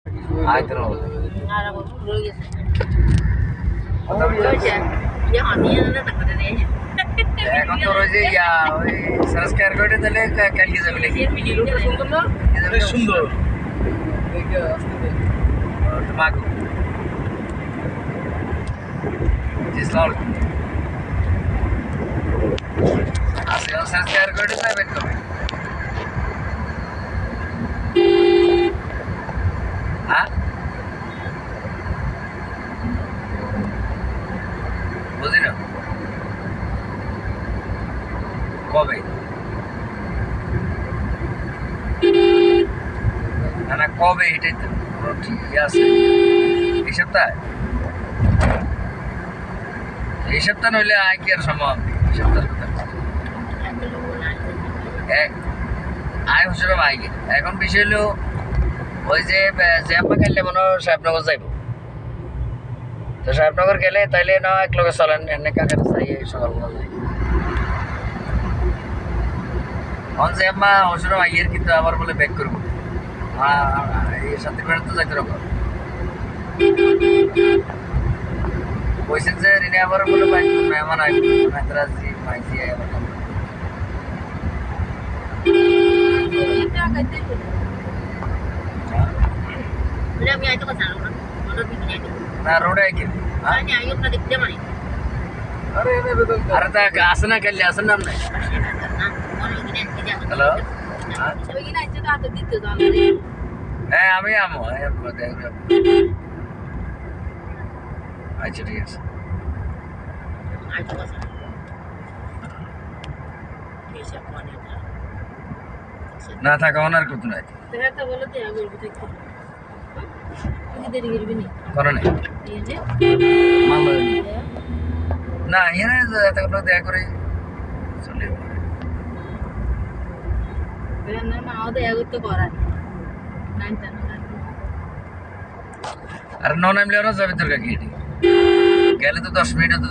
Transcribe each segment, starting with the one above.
আয়তন বলে আর রয়ে গেছে এখন তোর ওই যে ওই সাবস্ক্রাইব করে তাহলে কালকে যাবে নাকি ভিডিওটা সুন্দর না? অনেক সুন্দর দেখে আসতে তোমাকে জিসলাল আসলে সাবস্ক্রাইব করে তাই বের করবে হ্যাঁ বুঝি না কবে না না কবে এটাই তো ঠিক আছে এই সপ্তাহে এই সপ্তাহ নইলে আয় কি আর সম্ভব এই সপ্তাহের কথা আয় হচ্ছে আয় গে এখন বিষয় হলো ওই যে জ্যাম্পা খেললে মনে হয় সাহেবনগর যাইব তো সাহেবনগর গেলে তাইলে না এক লোকে চলেন এনে কাকার চাই সকালবেলা যাই অন জ্যাম্পা হচ্ছে আইয়ের কিন্তু আবার বলে ব্যাক করবো এই শান্তিপুরে তো যাইতে রকম কইছেন যে রিনে আবার বলে মেহমান আইব মেহতরাজি মাইজি আবার না রোডে আইকে আরে এনে বেতন আরে তা আসে না কালি আসেন নাম নাই হ্যালো হ্যাঁ আমি আমো আচ্ছা ঠিক আছে না থাকা অনার করতে নাই করে নাই না এখানে এতগুলো দেখা করে চলে আর নন নামলে ওরা যাবে তোর কাকি গেলে তো 10 মিনিট তো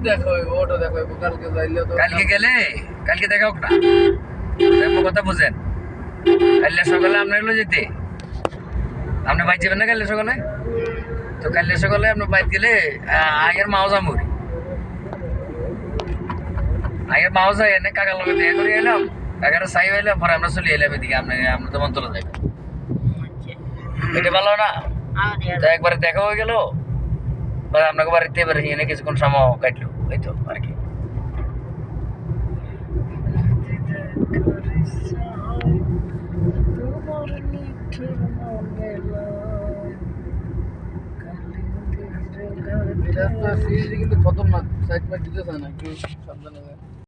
দেখা হইব ওটা দেখা হইব কালকে যাইলে তো কালকে গেলে কালকে দেখা হোক না আমার কথা বুঝেন কালকে সকালে আপনার এগুলো যেতে আপনি বাইক যাবেন না কালকে সকালে তো কালকে সকালে আপনার বাইক গেলে আগের মাও যামুরি আগের মাও যাই এনে কাকার লগে দেখা করে এলাম কাকার চাই এলাম পরে আমরা চলে এলাম এদিকে আমরা তো মন্তলা যাই এটা ভালো না তো একবারে দেখা হয়ে গেল আপনাকে বাড়িতে এবার এনে কিছুক্ষণ সময় কাটলো এই তো আর কি এটা তো সিরিজ কিন্তু খতরনাক সাইড পাইট দিতেছ না একটু সাবধানে